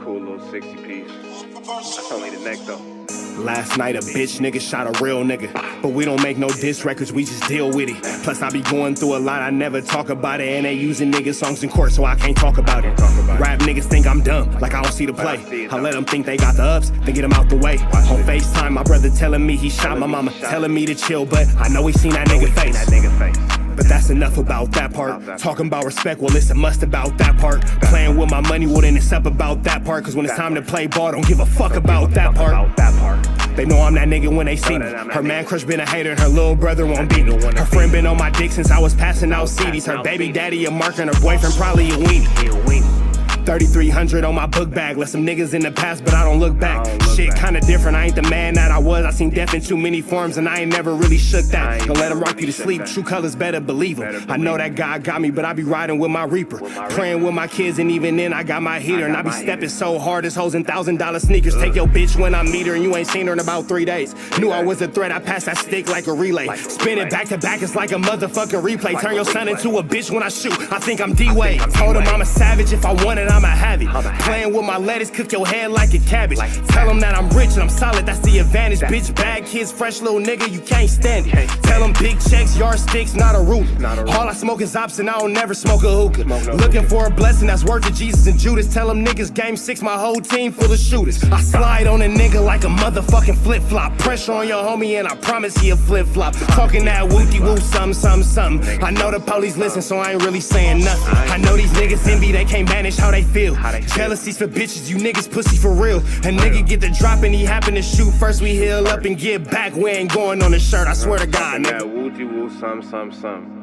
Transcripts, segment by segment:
cool little 60 piece. That's only the neck though. Last night a bitch nigga shot a real nigga, but we don't make no diss records, we just deal with it. Plus I be going through a lot, I never talk about it, and they using nigga songs in court, so I can't talk about it. Rap niggas think I'm dumb, like I don't see the play. I let them think they got the ups, then get them out the way. On FaceTime, my brother telling me he shot my mama, telling me to chill, but I know he seen that nigga face. But that's enough about that part. Talking about respect, well it's a must about that part. Playing with my money, well then it's up about that part. Cause when it's time to play ball, don't give a fuck about that part. They know I'm that nigga when they see me. Her man crush been a hater and her little brother won't beat me. Her friend been on my dick since I was passing out CDs. Her baby daddy a mark and her boyfriend probably a weenie. 3,300 on my book bag. Left some niggas in the past, but I don't look back. Shit kinda different, I ain't the man that I was. I seen death in too many forms and I ain't never really shook that. Don't let him rock you to sleep, true colors better believe him. I know that God got me, but I be riding with my reaper. Praying with my kids and even then I got my heater. And I be stepping so hard, this hoes in $1,000 sneakers. Take your bitch when I meet her and you ain't seen her in about 3 days. Knew I was a threat, I passed that stick like a relay. Spin it back to back, it's like a motherfucking replay. Turn your son into a bitch when I shoot, I think I'm D-Wade. Told him I'm a savage, if I want it, I'ma have it. Playing with my lettuce, cook your head like a cabbage. Tell them that I'm rich and I'm solid, that's the advantage. Bitch, bad kids, fresh little nigga, you can't stand it. Tell them big checks, yardsticks, not a ruler. All I smoke is ops and I don't never smoke a hookah. Looking for a blessing that's worth of Jesus and Judas. Tell them niggas game 6, my whole team full of shooters. I slide on a nigga like a motherfucking flip-flop. Pressure on your homie and I promise he a flip-flop. Talking that wooty-woo, something. I know the police listen, so I ain't really saying nothing. I know these niggas envy, they can't manage how they feel. Jealousy's for bitches, you niggas pussy for real. A nigga get the drop and he happen to shoot. First we heal up and get back, we ain't going on the shirt, I swear to God, nigga. That woo-woo, something.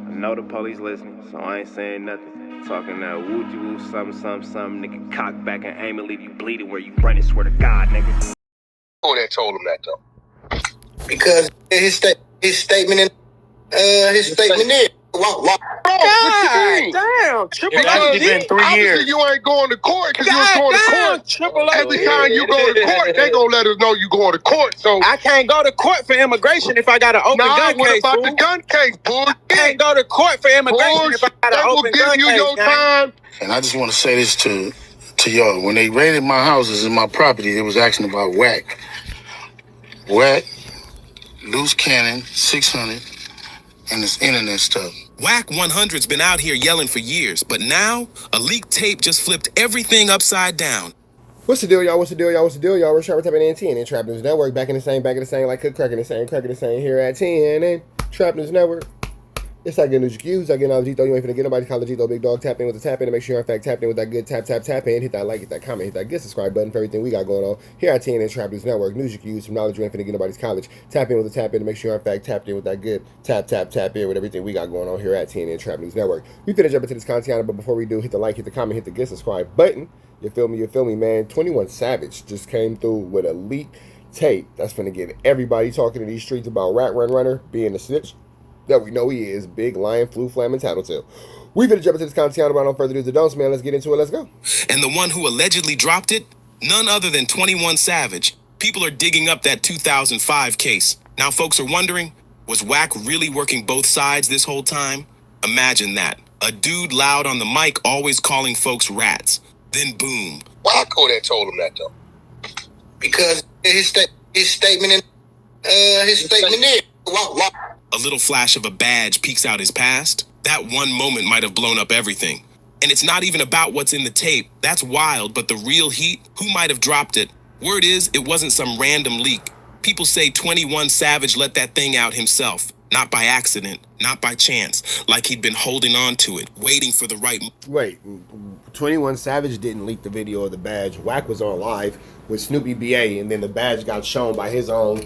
I know the police listening, so I ain't saying nothing. Talking that woo-woo, something. Nigga cock back and aim and leave you bleeding where you running, swear to God, nigga. Who that told him that though? Because his statement is Wack. God damn, Triple Because been 3 obviously years. you ain't going to court because you was going to court. Triple Every time you go to court, they gonna let us know you going to court. So I can't go to court for immigration if I got an open gun what case. about Fool. the gun case, bull? I can't go to court for immigration if I got They an will open give gun you case. your gang. time. And I just want to say this to y'all. When they raided my houses and my property, they was asking about Wack. Wack, loose cannon, 600, and this internet stuff. WACK100's been out here yelling for years, but now a leaked tape just flipped everything upside down. What's the deal, y'all? We're Sharper tapping in 10 and Trap News Network. Back in the same, like cook cracking the same here at 10 and Trap News Network. It's like good news you use. I get all the Gito. You ain't finna get nobody. Call the Gito big dog. Tap in with the tap in to make sure you're in fact tapped in with that good tap in. Hit that like, hit that comment, hit that good subscribe button for everything we got going on here at 10 and Trap News Network. News you can use, some knowledge you ain't finna get nobody's college. Tap in with the tap in to make sure you're in fact tapped in with that good tap in with everything we got going on here at 10 and Trap News Network. We finna jump into this content, but before we do, hit the like, hit the comment, hit the good subscribe button. You feel me, man? 21 Savage just came through with a leaked tape that's finna get everybody talking in these streets about Rat Run Runner being a snitch that we know he is. Big lion, flu, flam, and tattletale. We finna jump into this content, but no further ado, don't, man. Let's get into it. Let's go. And the one who allegedly dropped it? None other than 21 Savage. People are digging up that 2005 case. Now folks are wondering, was Wack really working both sides this whole time? Imagine that. A dude loud on the mic always calling folks rats. Then boom. Wack who that told him that though? Because his statement is Wack. A little flash of a badge peeks out his past. That one moment might have blown up everything. And it's not even about what's in the tape. That's wild, but the real heat, who might have dropped it? Word is, it wasn't some random leak. People say 21 Savage let that thing out himself. Not by accident, not by chance. Like he'd been holding on to it, waiting for the right... Wait, 21 Savage didn't leak the video of the badge. Wack was on live with Snoopy BA, and then the badge got shown by his own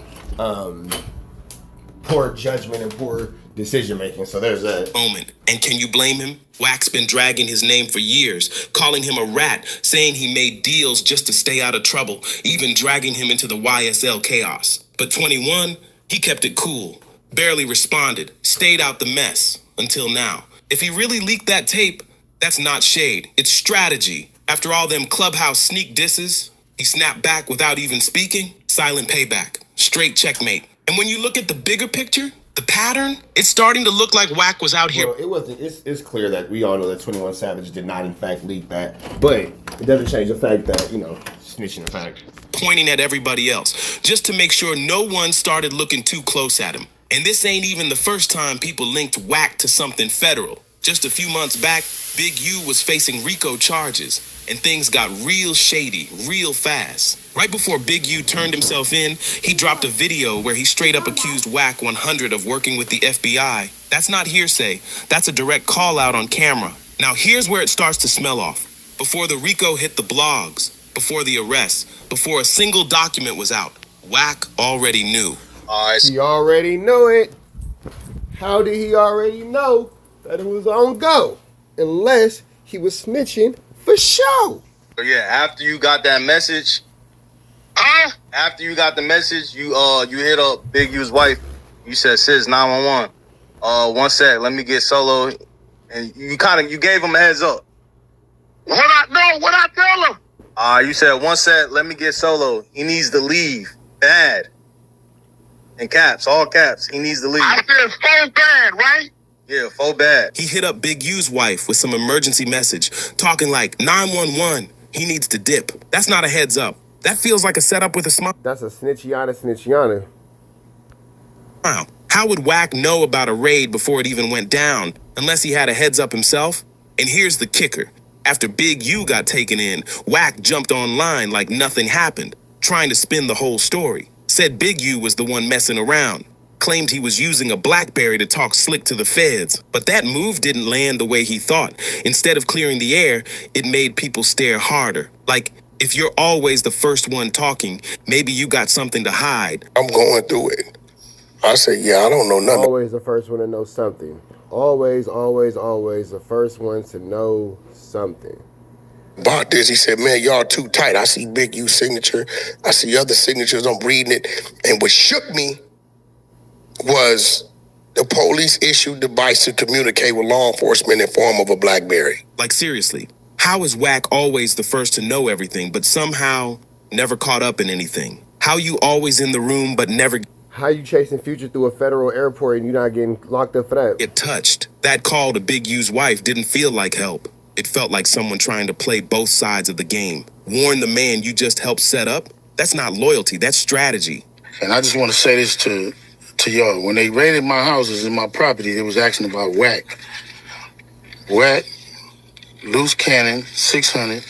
poor judgment and poor decision making. So there's that moment. And can you blame him? Wack's been dragging his name for years, calling him a rat, saying he made deals just to stay out of trouble, even dragging him into the YSL chaos. But 21, he kept it cool, barely responded, stayed out the mess, until now. If he really leaked that tape, that's not shade, it's strategy. After all them Clubhouse sneak disses, he snapped back without even speaking. Silent payback, straight checkmate. And when you look at the bigger picture, the pattern, it's starting to look like Wack was out here. Well, it wasn't. It's clear that we all know that 21 Savage did not in fact leak that. But It doesn't change the fact that, snitching the fact. Pointing at everybody else, just to make sure no one started looking too close at him. And this ain't even the first time people linked Wack to something federal. Just a few months back, Big U was facing RICO charges, and things got real shady real fast. Right before Big U turned himself in, he dropped a video where he straight up accused WACK100 of working with the FBI. That's not hearsay, that's a direct call out on camera. Now here's where it starts to smell off. Before the RICO hit the blogs, before the arrests, before a single document was out, Wack already knew. He already knew it. How did he already know that it was on go? Unless he was snitching for show. Yeah, after you got that message, after you got the message, you hit up Big U's wife. You said, sis, 911. One sec, let me get Solo. And you gave him a heads up. What I tell him? You said, one sec, let me get Solo. He needs to leave. Bad. In caps, all caps. He needs to leave. I said so bad, right? Yeah, full bad. He hit up Big U's wife with some emergency message, talking like 911. He needs to dip. That's not a heads up. That feels like a setup with a smile. That's a snitchiana. How would Wack know about a raid before it even went down, unless he had a heads up himself? And here's the kicker. After Big U got taken in, Wack jumped online like nothing happened, trying to spin the whole story. Said Big U was the one messing around. Claimed he was using a BlackBerry to talk slick to the feds. But that move didn't land the way he thought. Instead of clearing the air, it made people stare harder. Like, if you're always the first one talking, maybe you got something to hide. I'm going through it. I said, yeah, I don't know nothing. Always the first one to know something. Always the first one to know something. About this, he said, man, y'all too tight. I see Big U's signature. I see other signatures. I'm reading it. And what shook me was the police issued device to communicate with law enforcement in form of a BlackBerry. Like, seriously, how is Wack always the first to know everything, but somehow never caught up in anything? How you always in the room, but never... How you chasing Future through a federal airport and you're not getting locked up for that? Get touched. That call to Big U's wife didn't feel like help. It felt like someone trying to play both sides of the game. Warn the man you just helped set up? That's not loyalty, that's strategy. And I just want to say this to y'all. When they raided my houses and my property, they was asking about Wack. Wack, loose cannon, 600,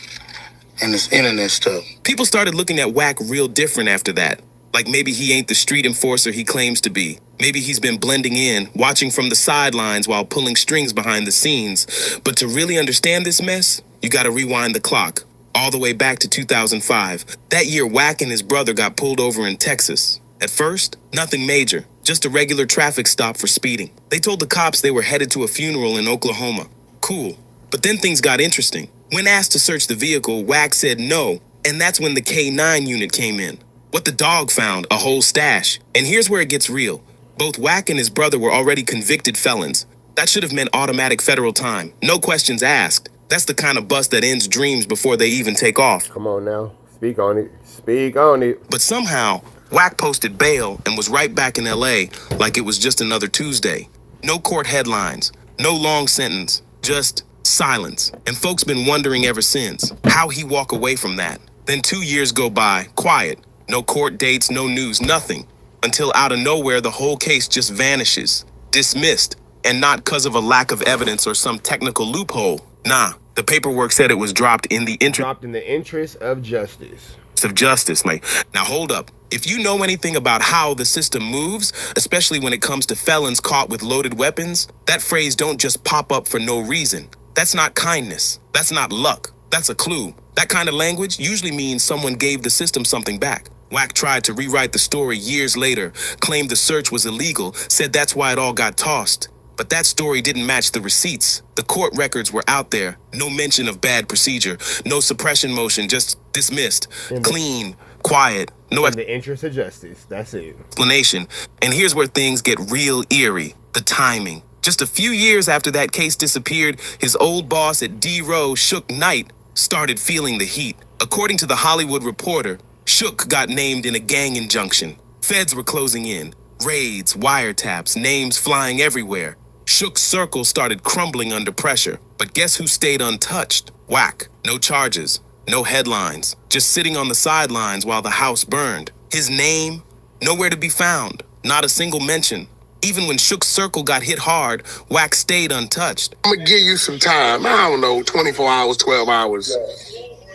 and this internet stuff. People started looking at Wack real different after that. Like maybe he ain't the street enforcer he claims to be. Maybe he's been blending in, watching from the sidelines while pulling strings behind the scenes. But to really understand this mess, you gotta rewind the clock. All the way back to 2005. That year, Wack and his brother got pulled over in Texas. At first, nothing major, just a regular traffic stop for speeding. They told the cops they were headed to a funeral in Oklahoma. Cool. But then things got interesting. When asked to search the vehicle, Wack said no, and that's when the K9 unit came in. What the dog found, a whole stash. And here's where it gets real. Both Wack and his brother were already convicted felons. That should have meant automatic federal time. No questions asked. That's the kind of bust that ends dreams before they even take off. Come on now. Speak on it. Speak on it. But somehow, Wack posted bail and was right back in LA like it was just another Tuesday. No court headlines, no long sentence, just silence. And folks been wondering ever since, how he walk away from that. Then 2 years go by, quiet. No court dates, no news, nothing. Until out of nowhere, the whole case just vanishes. Dismissed. And not because of a lack of evidence or some technical loophole. Nah, the paperwork said it was dropped in the interest of justice. Like, now hold up. If you know anything about how the system moves, especially when it comes to felons caught with loaded weapons, that phrase don't just pop up for no reason. That's not kindness. That's not luck. That's a clue. That kind of language usually means someone gave the system something back. Wack tried to rewrite the story years later, claimed the search was illegal, said that's why it all got tossed. But that story didn't match the receipts. The court records were out there. No mention of bad procedure. No suppression motion, just dismissed. Clean, quiet. No in the interest of justice. That's it. Explanation. And here's where things get real eerie. The timing. Just a few years after that case disappeared, his old boss at D-Row, Shook Knight, started feeling the heat. According to the Hollywood Reporter, Shook got named in a gang injunction. Feds were closing in. Raids, wiretaps, names flying everywhere. Shook's circle started crumbling under pressure. But guess who stayed untouched? Wack. No charges. No headlines, just sitting on the sidelines while the house burned. His name, nowhere to be found, not a single mention. Even when Shook's circle got hit hard, Wack stayed untouched. I'm gonna give you some time. I don't know, 24 hours, 12 hours,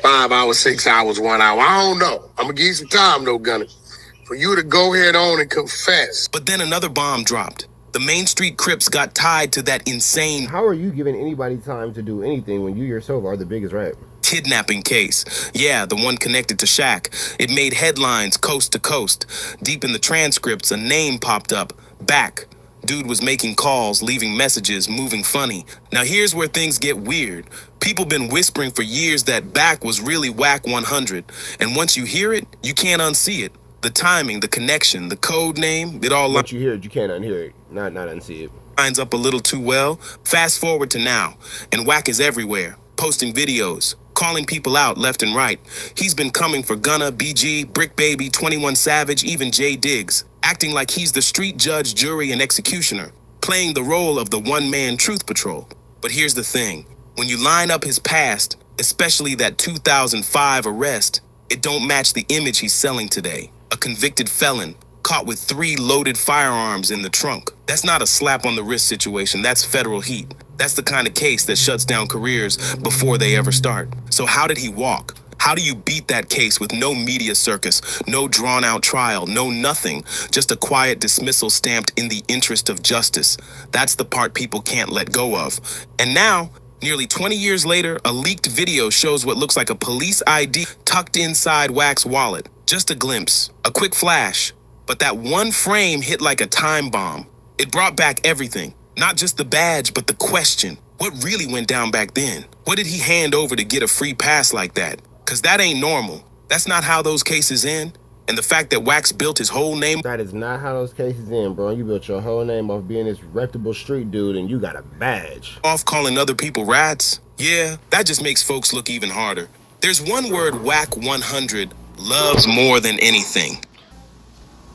5 hours, 6 hours, 1 hour. I don't know. I'm gonna give you some time though, Gunner, for you to go head on and confess. But then another bomb dropped. The Main Street Crips got tied to that insane How are you giving anybody time to do anything when you yourself are the biggest rap? kidnapping case. Yeah, the one connected to Shaq. It made headlines coast to coast. Deep in the transcripts, a name popped up. Back. Dude was making calls, leaving messages, moving funny. Now here's where things get weird. People been whispering for years that Back was really WACK100. And once you hear it, you can't unsee it. The timing, the connection, the code name, it all Once you hear it, you can't unhear it. Not unsee it. lines up a little too well. Fast forward to now, and Wack is everywhere, posting videos, calling people out left and right. He's been coming for Gunna, BG, Brick Baby, 21 Savage, even Jay Diggs, acting like he's the street judge, jury, and executioner, playing the role of the one-man truth patrol. But here's the thing. When you line up his past, especially that 2005 arrest, it don't match the image he's selling today. A convicted felon, caught with 3 loaded firearms in the trunk. That's not a slap on the wrist situation, that's federal heat. That's the kind of case that shuts down careers before they ever start. So how did he walk? How do you beat that case with no media circus, no drawn out trial, no nothing, just a quiet dismissal stamped in the interest of justice? That's the part people can't let go of. And now, nearly 20 years later, a leaked video shows what looks like a police ID tucked inside Wack's wallet. Just a glimpse, a quick flash. But that one frame hit like a time bomb. It brought back everything. Not just the badge, but the question. What really went down back then? What did he hand over to get a free pass like that? Cause that ain't normal. That's not how those cases end. And the fact that Wax built his whole name That is not how those cases end, bro. You built your whole name off being this reputable street dude and you got a badge. off calling other people rats, yeah, that just makes folks look even harder. There's one word WACK100 loves more than anything.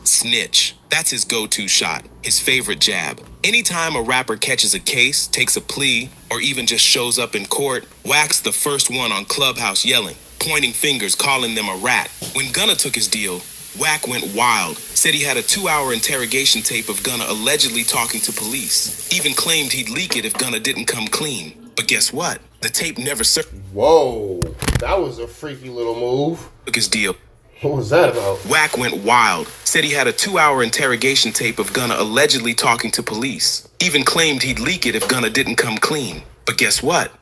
Snitch. That's his go-to shot, his favorite jab. Anytime a rapper catches a case, takes a plea, or even just shows up in court, Wack's the first one on Clubhouse yelling, pointing fingers, calling them a rat. When Gunna took his deal, Wack went wild, said he had a 2-hour interrogation tape of Gunna allegedly talking to police. Even claimed he'd leak it if Gunna didn't come clean. But guess what? The tape never Whoa, that was a freaky little move. took his deal. What was that about? Wack went wild, said he had a 2-hour interrogation tape of Gunna allegedly talking to police. Even claimed he'd leak it if Gunna didn't come clean. But guess what?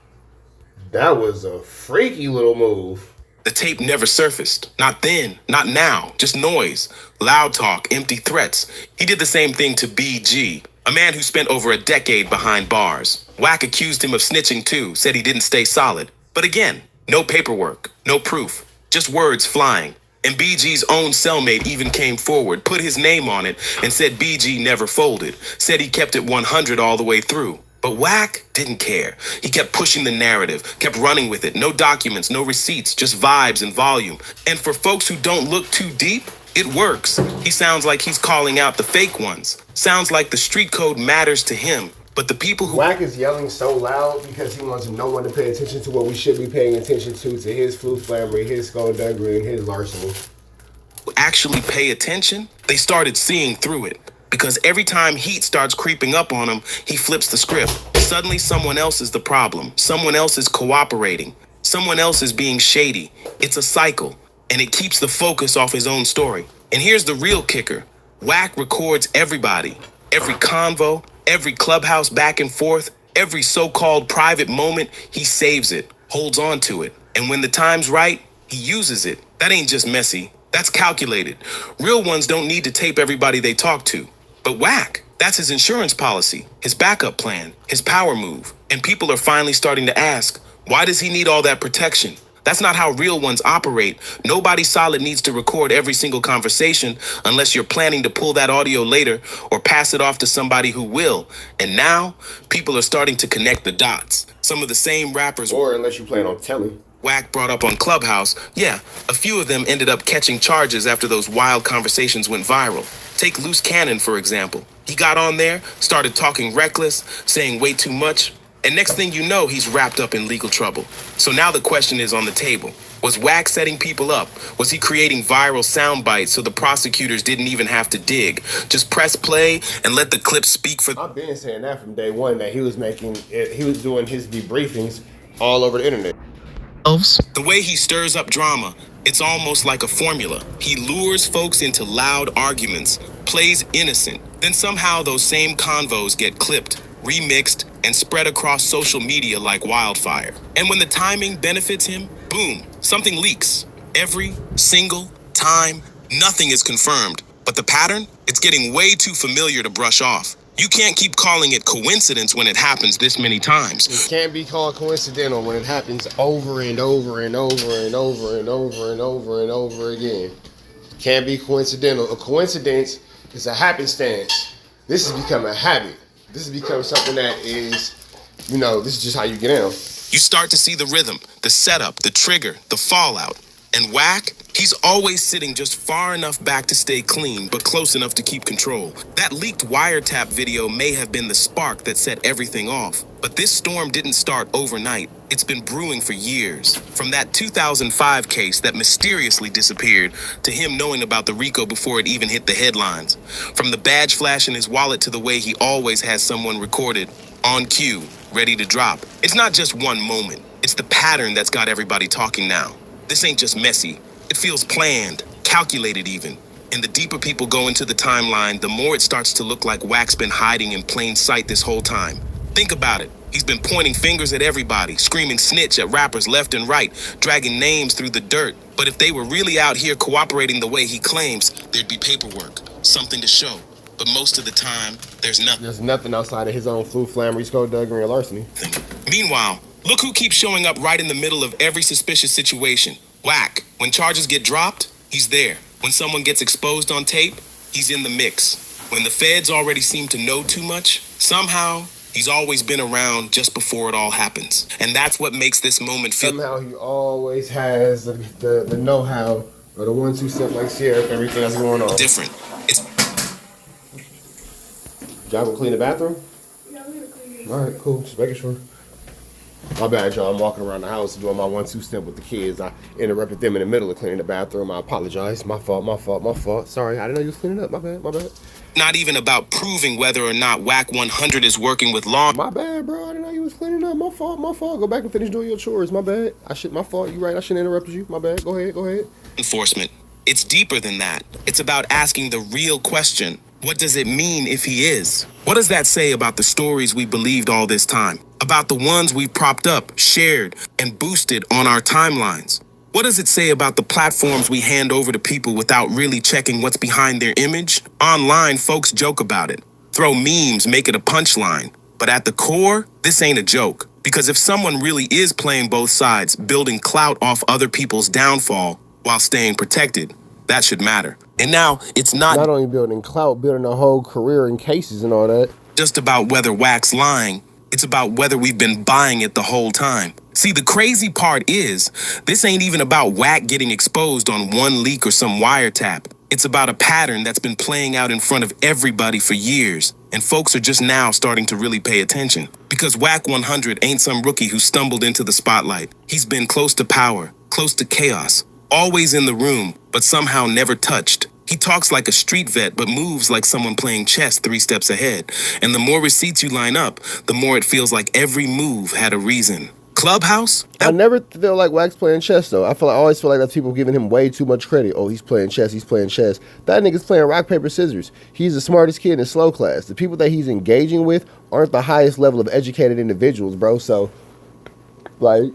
That was a freaky little move. The tape never surfaced. Not then, not now, just noise, loud talk, empty threats. He did the same thing to BG, a man who spent over a decade behind bars. Wack accused him of snitching too, said he didn't stay solid. But again, no paperwork, no proof, just words flying. And BG's own cellmate even came forward, put his name on it, and said BG never folded, said he kept it 100 all the way through. But Wack didn't care. He kept pushing the narrative, kept running with it. No documents, no receipts, just vibes and volume. And for folks who don't look too deep, it works. He sounds like he's calling out the fake ones. Sounds like the street code matters to him. But the people who Wack is yelling so loud because he wants no one to pay attention to what we should be paying attention to his flute flambery, his skullduggery, and his larceny. actually pay attention, they started seeing through it. Because every time heat starts creeping up on him, he flips the script. Suddenly someone else is the problem. Someone else is cooperating. Someone else is being shady. It's a cycle, and it keeps the focus off his own story. And here's the real kicker. Wack records everybody. Every convo, every Clubhouse back and forth, every so-called private moment, he saves it, holds on to it. And when the time's right, he uses it. That ain't just messy. That's calculated. Real ones don't need to tape everybody they talk to. But Wack, that's his insurance policy, his backup plan, his power move. And people are finally starting to ask, why does he need all that protection? That's not how real ones operate. Nobody solid needs to record every single conversation unless you're planning to pull that audio later or pass it off to somebody who will. And now, people are starting to connect the dots. Some of the same rappers, Or unless you plan on telling. Wack brought up on Clubhouse, yeah, a few of them ended up catching charges after those wild conversations went viral. Take Loose Cannon, for example. He got on there, started talking reckless, saying way too much, And next thing you know, he's wrapped up in legal trouble. So now the question is on the table. Was Wack setting people up? Was he creating viral sound bites so the prosecutors didn't even have to dig? Just press play and let the clip speak for... I've been saying that from day one, that he was doing his debriefings all over the internet. The way he stirs up drama, it's almost like a formula. He lures folks into loud arguments, plays innocent, then somehow those same convos get clipped, remixed, and spread across social media like wildfire. And when the timing benefits him, boom, something leaks. Every single time, nothing is confirmed. But the pattern? It's getting way too familiar to brush off. You can't keep calling it coincidence when it happens this many times. It can't be called coincidental when it happens over and over and over and over and over and over and over again. Can't be coincidental. A coincidence is a happenstance. This has become a habit. This has become something that is, this is just how you get down. You start to see the rhythm, the setup, the trigger, the fallout. And Wack, he's always sitting just far enough back to stay clean, but close enough to keep control. That leaked wiretap video may have been the spark that set everything off. But this storm didn't start overnight. It's been brewing for years. From that 2005 case that mysteriously disappeared, to him knowing about the RICO before it even hit the headlines. From the badge flash in his wallet to the way he always has someone recorded, on cue, ready to drop. It's not just one moment. It's the pattern that's got everybody talking now. This ain't just messy. It feels planned, calculated even. And the deeper people go into the timeline, the more it starts to look like Wack's been hiding in plain sight this whole time. Think about it. He's been pointing fingers at everybody, screaming snitch at rappers left and right, dragging names through the dirt. But if they were really out here cooperating the way he claims, there'd be paperwork, something to show. But most of the time, there's nothing. There's nothing outside of his own flu, flammery, skullduggery, or larceny. Meanwhile, look who keeps showing up right in the middle of every suspicious situation. Wack. When charges get dropped, he's there. When someone gets exposed on tape, he's in the mix. When the feds already seem to know too much, somehow, he's always been around just before it all happens. And that's what makes this moment feel... Somehow he always has the know-how, or the 1-2 step like sheriff, everything that's going on. Different. It's... Y'all gonna clean the bathroom? Yeah, I'm gonna clean it. Alright, cool. Just making sure. My bad, y'all. I'm walking around the house doing my 1-2 step with the kids. I interrupted them in the middle of cleaning the bathroom. I apologize. My fault. Sorry, I didn't know you was cleaning up. My bad. Not even about proving whether or not WACK100 is working with law. My bad, bro. I didn't know you was cleaning up. My fault. Go back and finish doing your chores. My bad. My fault. You right. I shouldn't have interrupted you. My bad. Go ahead. Enforcement. It's deeper than that. It's about asking the real question. What does it mean if he is? What does that say about the stories we believed all this time? About the ones we've propped up, shared, and boosted on our timelines? What does it say about the platforms we hand over to people without really checking what's behind their image? Online, folks joke about it. Throw memes, make it a punchline. But at the core, this ain't a joke. Because if someone really is playing both sides, building clout off other people's downfall while staying protected, that should matter. And now, it's not only building clout, building a whole career in cases and all that. Just about whether Wack's lying. It's about whether we've been buying it the whole time. See, the crazy part is, this ain't even about Wack getting exposed on one leak or some wiretap. It's about a pattern that's been playing out in front of everybody for years. And folks are just now starting to really pay attention. Because WACK100 ain't some rookie who stumbled into the spotlight. He's been close to power, close to chaos. Always in the room, but somehow never touched. He talks like a street vet, but moves like someone playing chess 3 steps ahead. And the more receipts you line up, the more it feels like every move had a reason. Clubhouse? I never feel like Wack's playing chess, though. I always feel like that's people giving him way too much credit. Oh, he's playing chess. That nigga's playing rock, paper, scissors. He's the smartest kid in slow class. The people that he's engaging with aren't the highest level of educated individuals, bro. So, like,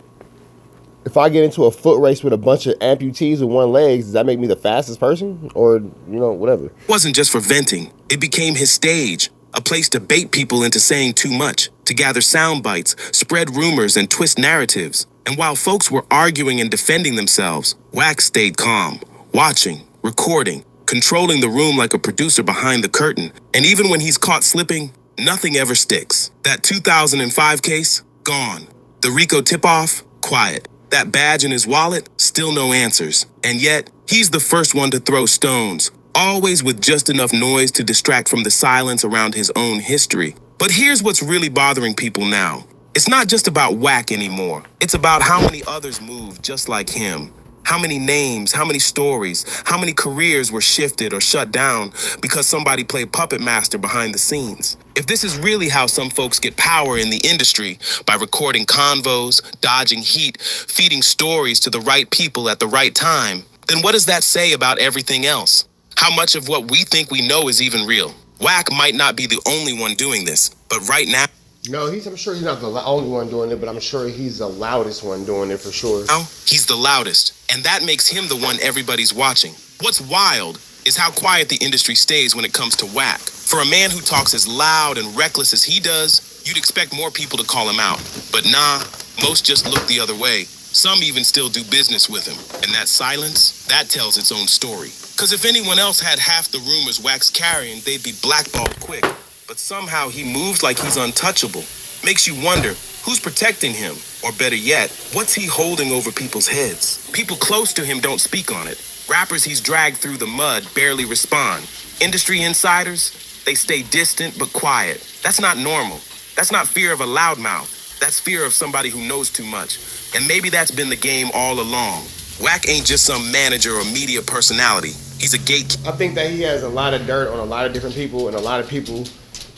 if I get into a foot race with a bunch of amputees with one leg, does that make me the fastest person? Or, whatever. It wasn't just for venting. It became his stage. A place to bait people into saying too much, to gather sound bites, spread rumors, and twist narratives. And while folks were arguing and defending themselves, Wack stayed calm, watching, recording, controlling the room like a producer behind the curtain. And even when he's caught slipping, nothing ever sticks. That 2005 case? Gone. The RICO tip-off? Quiet. That badge in his wallet? Still no answers. And yet, he's the first one to throw stones. Always with just enough noise to distract from the silence around his own history. But here's what's really bothering people now. It's not just about Wack anymore. It's about how many others move just like him. How many names, how many stories, how many careers were shifted or shut down because somebody played puppet master behind the scenes. If this is really how some folks get power in the industry, by recording convos, dodging heat, feeding stories to the right people at the right time, then what does that say about everything else? How much of what we think we know is even real? Wack might not be the only one doing this, but right now, No, I'm sure he's not the only one doing it, but I'm sure he's the loudest one doing it for sure. he's the loudest, and that makes him the one everybody's watching. What's wild is how quiet the industry stays when it comes to Wack. For a man who talks as loud and reckless as he does, you'd expect more people to call him out. But nah, most just look the other way. Some even still do business with him. And that silence, that tells its own story. Because if anyone else had half the rumors Wack's carrying, they'd be blackballed quick. But somehow he moves like he's untouchable. Makes you wonder, who's protecting him? Or better yet, what's he holding over people's heads? People close to him don't speak on it. Rappers he's dragged through the mud barely respond. Industry insiders, they stay distant but quiet. That's not normal. That's not fear of a loudmouth. That's fear of somebody who knows too much. And maybe that's been the game all along. Wack ain't just some manager or media personality. He's a gatekeeper. I think that he has a lot of dirt on a lot of different people, and a lot of people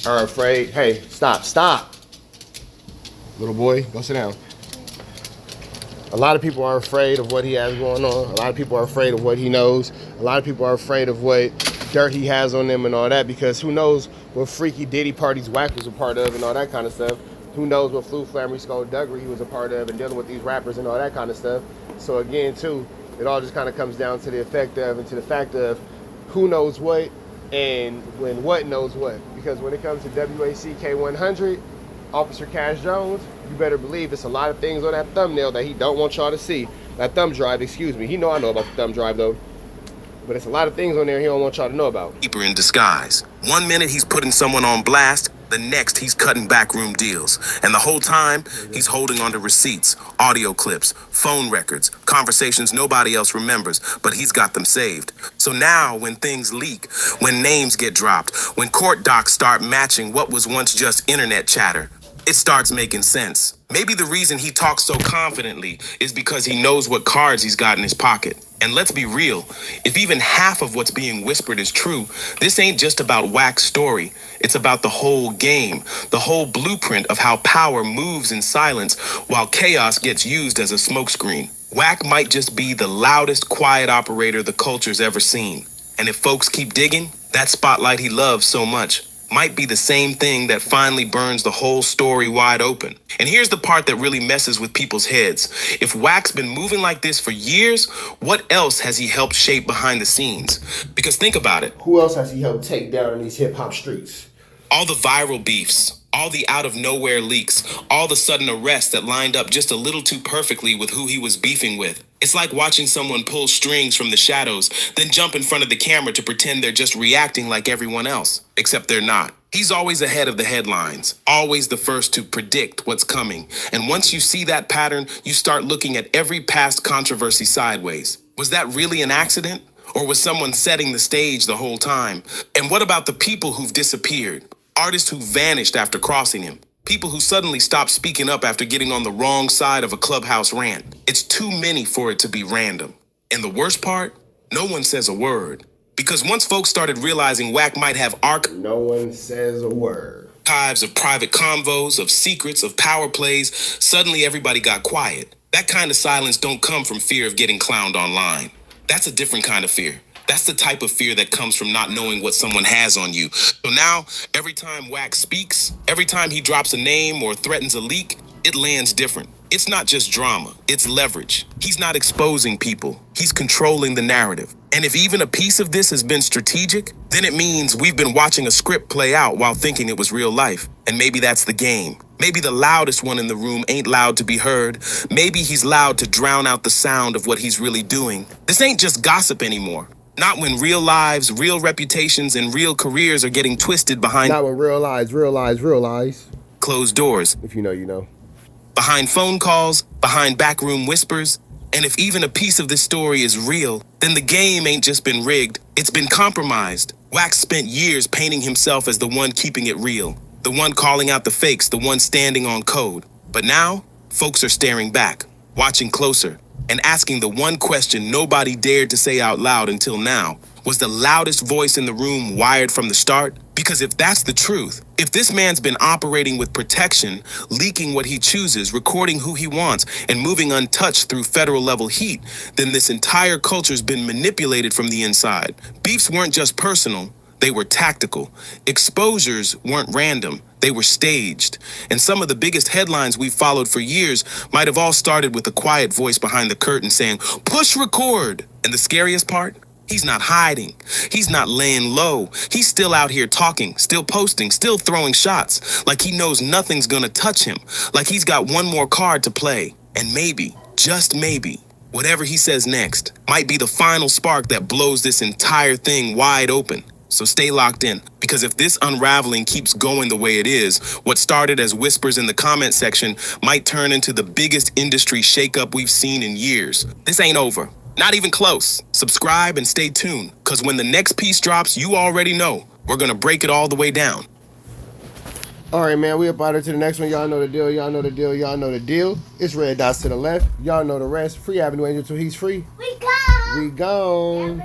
are afraid. Hey, stop. Little boy, go sit down. A lot of people are afraid of what he has going on. A lot of people are afraid of what he knows. A lot of people are afraid of what dirt he has on them and all that, because who knows what freaky Diddy parties Wack was a part of and all that kind of stuff. Who knows what Flu Flammery Skullduggery he was a part of and dealing with these rappers and all that kind of stuff. So again, too, it all just kind of comes down to the effect of and to the fact of who knows what and when what knows what. Because when it comes to WACK100, Officer Cash Jones, you better believe there's a lot of things on that thumbnail that he don't want y'all to see. That thumb drive, excuse me. He know I know about the thumb drive though. But it's a lot of things on there he don't want y'all to know about. Keeper in disguise. 1 minute he's putting someone on blast, the next he's cutting backroom deals. And the whole time, he's holding onto receipts, audio clips, phone records, conversations nobody else remembers, but he's got them saved. So now when things leak, when names get dropped, when court docs start matching what was once just internet chatter, it starts making sense. Maybe the reason he talks so confidently is because he knows what cards he's got in his pocket. And let's be real, if even half of what's being whispered is true, this ain't just about Wack's story. It's about the whole game, the whole blueprint of how power moves in silence while chaos gets used as a smokescreen. Wack might just be the loudest, quiet operator the culture's ever seen. And if folks keep digging, that spotlight he loves so much might be the same thing that finally burns the whole story wide open. And here's the part that really messes with people's heads. If Wack's been moving like this for years, what else has he helped shape behind the scenes? Because think about it. Who else has he helped take down in these hip-hop streets? All the viral beefs, all the out-of-nowhere leaks, all the sudden arrests that lined up just a little too perfectly with who he was beefing with. It's like watching someone pull strings from the shadows, then jump in front of the camera to pretend they're just reacting like everyone else, except they're not. He's always ahead of the headlines, always the first to predict what's coming. And once you see that pattern, you start looking at every past controversy sideways. Was that really an accident? Or was someone setting the stage the whole time? And what about the people who've disappeared? Artists who vanished after crossing him. People who suddenly stopped speaking up after getting on the wrong side of a Clubhouse rant. It's too many for it to be random. And the worst part? No one says a word. Because once folks started realizing Wack might have no one says a word. Archives of private convos, of secrets, of power plays, suddenly everybody got quiet. That kind of silence don't come from fear of getting clowned online. That's a different kind of fear. That's the type of fear that comes from not knowing what someone has on you. So now, every time Wack speaks, every time he drops a name or threatens a leak, it lands different. It's not just drama, it's leverage. He's not exposing people, he's controlling the narrative. And if even a piece of this has been strategic, then it means we've been watching a script play out while thinking it was real life. And maybe that's the game. Maybe the loudest one in the room ain't loud to be heard. Maybe he's loud to drown out the sound of what he's really doing. This ain't just gossip anymore. Not when real lives, real reputations, and real careers are getting twisted behind... Not when real lies. Closed doors. If you know, you know. Behind phone calls, behind backroom whispers. And if even a piece of this story is real, then the game ain't just been rigged, it's been compromised. Wack spent years painting himself as the one keeping it real. The one calling out the fakes, the one standing on code. But now, folks are staring back, watching closer, and asking the one question nobody dared to say out loud until now. Was the loudest voice in the room wired from the start? Because if that's the truth, if this man's been operating with protection, leaking what he chooses, recording who he wants, and moving untouched through federal level heat, then this entire culture's been manipulated from the inside. Beefs weren't just personal, they were tactical. Exposures weren't random, they were staged. And some of the biggest headlines we've followed for years might have all started with a quiet voice behind the curtain saying, "Push record." And the scariest part? He's not hiding. He's not laying low. He's still out here talking, still posting, still throwing shots, like he knows nothing's gonna touch him, like he's got one more card to play. And maybe, just maybe, whatever he says next might be the final spark that blows this entire thing wide open. So stay locked in, because if this unraveling keeps going the way it is, what started as whispers in the comment section might turn into the biggest industry shakeup we've seen in years. This ain't over. Not even close. Subscribe and stay tuned, because when the next piece drops, you already know. We're going to break it all the way down. All right, man, we up out to the next one. Y'all know the deal. Y'all know the deal. Y'all know the deal. It's red dots to the left. Y'all know the rest. Free Avenue Angel till he's free. We gone. We gone.